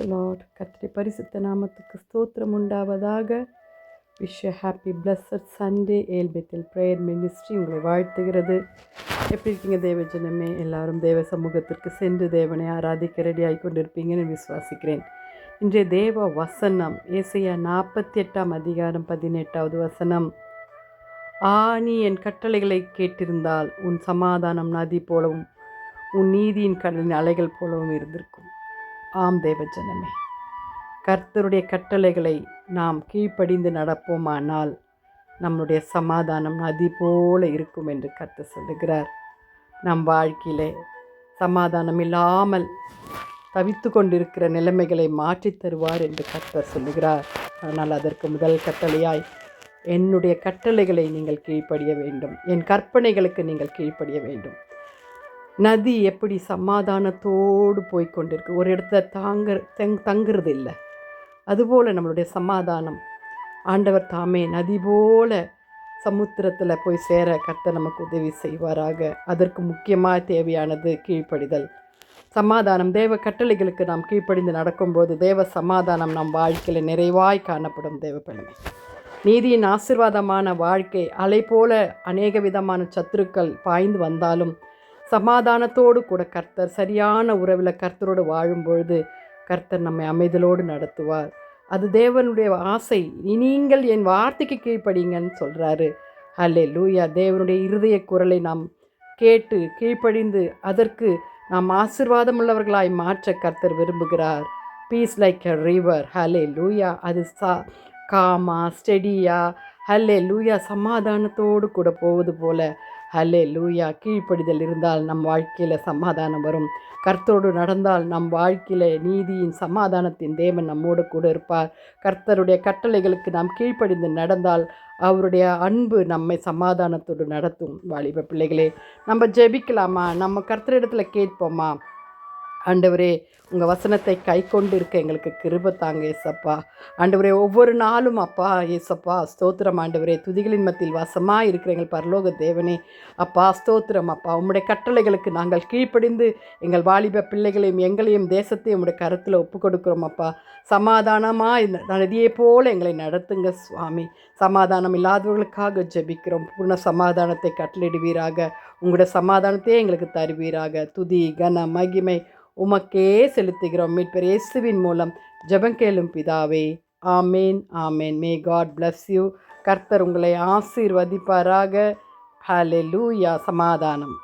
Lord. கர்த்தருடைய பரிசுத்த நாமத்துக்கு ஸ்தோத்திரம் உண்டாவதாக. Wish happy blessed Sunday. ஏல்பெத்தில் ப்ரேயர் மினிஸ்ட்ரி உங்களை வாழ்த்துகிறது. எப்படி இருக்கீங்க தேவஜனமே? எல்லாரும் தேவ சமூகத்திற்கு சென்று தேவனை ஆராதிக்க ரெடியாகி கொண்டிருப்பீங்கன்னு விசுவாசிக்கிறேன். இன்றைய தேவ வசனம் ஏசாயா 48 அதிகாரம் 18வது வசனம். நீ என் கட்டளைகளை கேட்டிருந்தால் உன் சமாதானம் நதி போலவும் உன் நீதியின் கடலின் அலைகள் போலவும் இருந்திருக்கும். ஆம் தேவஜனமே, கர்த்தருடைய கட்டளைகளை நாம் கீழ்ப்படிந்து நடப்போமானால் நம்முடைய சமாதானம் நதி போல இருக்கும் என்று கர்த்தர் சொல்லுகிறார். நம் வாழ்க்கையிலே சமாதானம் இல்லாமல் தவித்து கொண்டிருக்கிற நிலைமைகளை மாற்றித் தருவார் என்று கர்த்தர் சொல்லுகிறார். ஆனால் அதற்கு முதல் கட்டளையாய் என்னுடைய கட்டளைகளை நீங்கள் கீழ்ப்படிய வேண்டும், என் கற்பனைகளுக்கு நீங்கள் கீழ்ப்படிய வேண்டும். நதி எப்படி சமாதானத்தோடு போய்கொண்டிருக்கு, ஒரு இடத்துல தங்குறது இல்லை. அதுபோல் நம்மளுடைய சமாதானம் ஆண்டவர் தாமே நதி போல சமுத்திரத்தில் போய் சேர கர்த்தர் நமக்கு உதவி செய்வாராக. அதற்கு முக்கியமாக தேவையானது கீழ்ப்படிதல். சமாதானம் தேவ கட்டளைகளுக்கு நாம் கீழ்ப்படிந்து நடக்கும்போது தேவ சமாதானம் நம் வாழ்க்கையில் நிறைவாய் காணப்படும். தேவ பிள்ளைமை, நீதியின் ஆசீர்வாதமான வாழ்க்கை அலை போல அநேக விதமான சத்துருக்கள் பாய்ந்து வந்தாலும் சமாதானத்தோடு கூட கர்த்தர் சரியான உறவில் கர்த்தரோடு வாழும்பொழுது கர்த்தர் நம்மை அமைதலோடு நடத்துவார். அது தேவனுடைய ஆசை. நீங்கள் என் வார்த்தைக்கு கீழ்ப்படிங்கன்னு சொல்கிறாரு. ஹல்லேலூயா. தேவனுடைய இருதய குரலை நாம் கேட்டு கீழ்ப்படிந்து அதற்கு நாம் ஆசீர்வாதம் உள்ளவர்களாய் மாற்ற கர்த்தர் விரும்புகிறார். Peace like a river. Hallelujah. அது காமா ஸ்டெடியா, ஹல்லேலூயா, சமாதானத்தோடு கூட போவது போல. ஹல்லேலூயா. கீழ்ப்படிதல் இருந்தால் நம் வாழ்க்கையில் சமாதானம் வரும். கர்த்தரோடு நடந்தால் நம் வாழ்க்கையில் நீதியின் சமாதானத்தின் தேவன் நம்மோடு கூட இருப்பார். கர்த்தருடைய கட்டளைகளுக்கு நாம் கீழ்ப்படிந்து நடந்தால் அவருடைய அன்பு நம்மை சமாதானத்தோடு நடத்தும். வாலிப பிள்ளைகளே, நம்ம ஜெபிக்கலாமா? நம்ம கர்த்தரிடத்தில் கேட்போமா? ஆண்டவரே, உங்கள் வசனத்தை கை கொண்டு இருக்க எங்களுக்கு கிருபை தாங்க ஏசப்பா. ஆண்டவரே, ஒவ்வொரு நாளும் அப்பா ஏசப்பா ஸ்தோத்திரம். ஆண்டவரே, துதிகளின் மத்தியில் வாசமாக இருக்கிற எங்கள் பரலோக தேவனே அப்பா ஸ்தோத்திரம். அப்பா, உம்முடைய கட்டளைகளுக்கு நாங்கள் கீழ்ப்படிந்து எங்கள் வாலிப பிள்ளைகளையும் எங்களையும் தேசத்தையும் உம்முடைய கருத்தில் ஒப்பு கொடுக்குறோம் அப்பா. சமாதானமாக நதியை போல் எங்களை நடத்துங்க சுவாமி. சமாதானம் இல்லாதவர்களுக்காக ஜெபிக்கிறோம். பூர்ண சமாதானத்தை கட்டளிடுவீராக. உங்களுடைய சமாதானத்தையே எங்களுக்கு தருவீராக. துதி கன மகிமை உமக்கே செலுத்துகிறோம். மீட்பர் இயேசுவின் மூலம் ஜெபம் கேளும் பிதாவே. ஆமேன், ஆமேன். May God bless you. கர்த்தர் உங்களை ஆசீர்வதிப்பாராக. ஹல்லேலூயா. சமாதானம்.